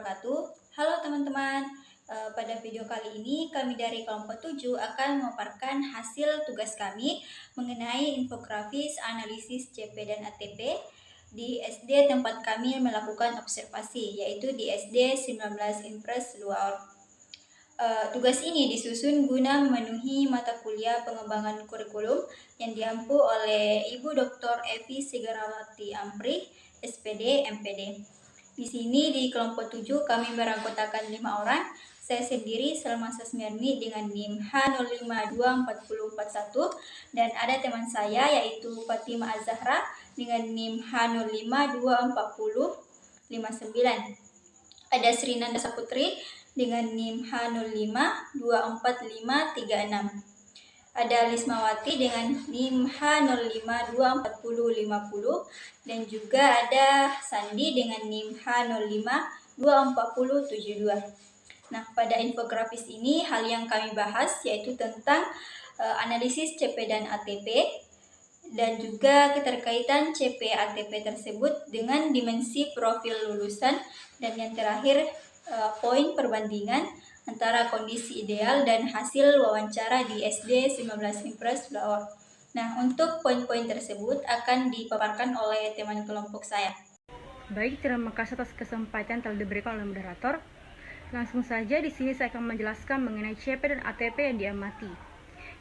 wabarakatuh. Halo teman-teman, pada video kali ini kami dari kelompok 7 akan memaparkan hasil tugas kami mengenai infografis analisis CP dan ATP di SD tempat kami melakukan observasi, yaitu di SD 19 Impres Luar. Tugas ini disusun guna memenuhi mata kuliah pengembangan kurikulum yang diampu oleh Ibu Dr. Evi Segarawati Amprih, SPD, MPD. Di sini di kelompok 7 kami beranggotakan 5 orang. Saya sendiri Salma Sasmiarni dengan NIM H052441 dan ada teman saya yaitu Fatima Azahra dengan NIM H05244059. Ada Srinanda Saputri dengan NIM H05245536. Ada Lismawati dengan NIM H05245050 dan juga ada Sandi dengan NIM H05247072. Nah, pada infografis ini hal yang kami bahas yaitu tentang analisis CP dan ATP dan juga keterkaitan CP ATP tersebut dengan dimensi profil lulusan dan yang terakhir poin perbandingan antara kondisi ideal dan hasil wawancara di SD 19 Impres Blawar. Nah, untuk poin-poin tersebut akan dipaparkan oleh teman kelompok saya. Baik, terima kasih atas kesempatan telah diberikan oleh moderator. Langsung saja di sini saya akan menjelaskan mengenai CP dan ATP yang diamati.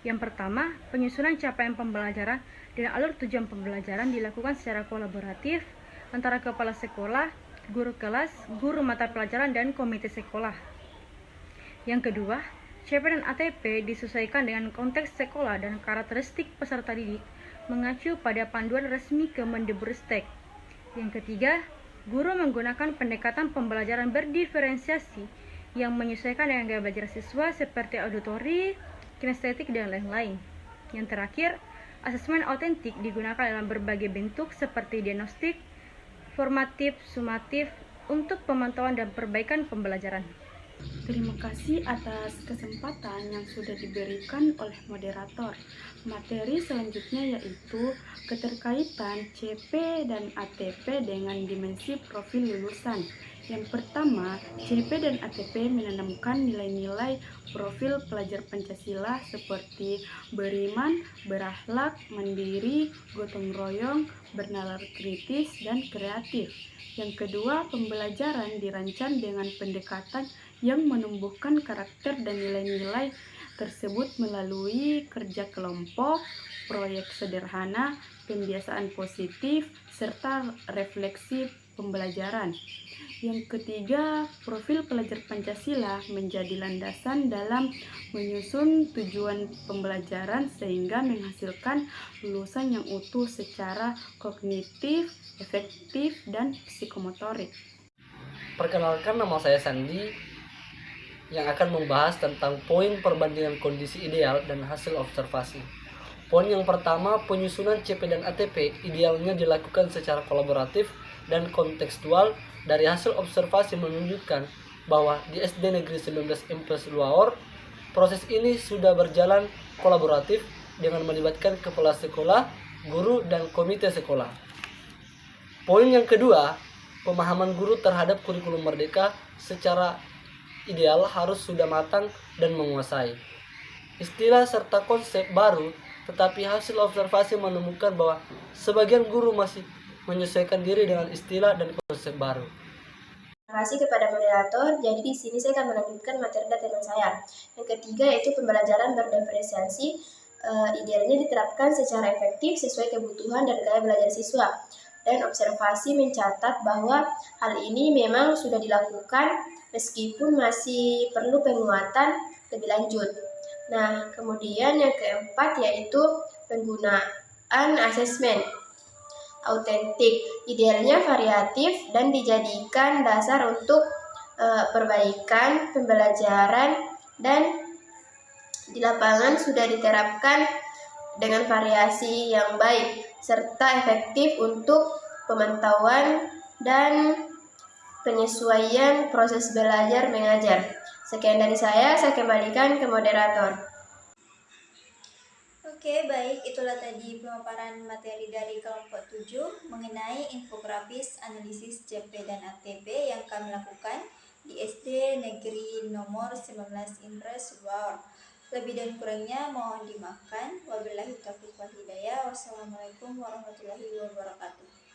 Yang pertama, penyusunan capaian pembelajaran dan alur tujuan pembelajaran dilakukan secara kolaboratif antara kepala sekolah, guru kelas, guru mata pelajaran, dan komite sekolah. Yang kedua, CP dan ATP disesuaikan dengan konteks sekolah dan karakteristik peserta didik mengacu pada panduan resmi Kemendikbudristek. Yang ketiga, guru menggunakan pendekatan pembelajaran berdiferensiasi yang menyesuaikan dengan gaya belajar siswa seperti auditori, kinestetik, dan lain-lain. Yang terakhir, asesmen autentik digunakan dalam berbagai bentuk seperti diagnostik, formatif, sumatif untuk pemantauan dan perbaikan pembelajaran. Terima kasih atas kesempatan yang sudah diberikan oleh moderator. Materi selanjutnya yaitu keterkaitan CP dan ATP dengan dimensi profil lulusan. Yang pertama, CP dan ATP menanamkan nilai-nilai profil pelajar Pancasila seperti beriman, berakhlak, mandiri, gotong royong, bernalar kritis, dan kreatif. Yang kedua, pembelajaran dirancang dengan pendekatan yang menumbuhkan karakter dan nilai-nilai tersebut melalui kerja kelompok, proyek sederhana, pembiasaan positif, serta refleksi pembelajaran. Yang ketiga, profil pelajar Pancasila menjadi landasan dalam menyusun tujuan pembelajaran sehingga menghasilkan lulusan yang utuh secara kognitif, efektif, dan psikomotorik. Perkenalkan, nama saya Sandi yang akan membahas tentang poin perbandingan kondisi ideal dan hasil observasi. Poin yang pertama, penyusunan CP dan ATP idealnya dilakukan secara kolaboratif dan kontekstual. Dari hasil observasi menunjukkan bahwa di SD Negeri 19 Impres Luaor, proses ini sudah berjalan kolaboratif dengan melibatkan kepala sekolah, guru, dan komite sekolah. Poin yang kedua, pemahaman guru terhadap kurikulum merdeka secara ideal harus sudah matang dan menguasai istilah serta konsep baru, tetapi hasil observasi menemukan bahwa sebagian guru masih menyesuaikan diri dengan istilah dan konsep baru. Terima kasih kepada moderator. Jadi di sini saya akan melanjutkan materi dari teman saya. Yang ketiga yaitu pembelajaran berdiferensiasi. Idealnya diterapkan secara efektif sesuai kebutuhan dan gaya belajar siswa. Dan observasi mencatat bahwa hal ini memang sudah dilakukan meskipun masih perlu penguatan lebih lanjut. Nah, kemudian yang keempat yaitu penggunaan asesmen autentik. Idealnya variatif dan dijadikan dasar untuk perbaikan pembelajaran dan di lapangan sudah diterapkan dengan variasi yang baik serta efektif untuk pemantauan dan penyesuaian proses belajar mengajar. Sekian dari saya kembalikan ke moderator. Oke, baik, itulah tadi pemaparan materi dari kelompok 7 mengenai infografis analisis CP dan ATP yang kami lakukan di SD Negeri nomor 19 Inres Subawar. Lebih dan kurangnya mohon dimaafkan. Wabillahi taufiq wal hidayah. Wassalamualaikum warahmatullahi wabarakatuh.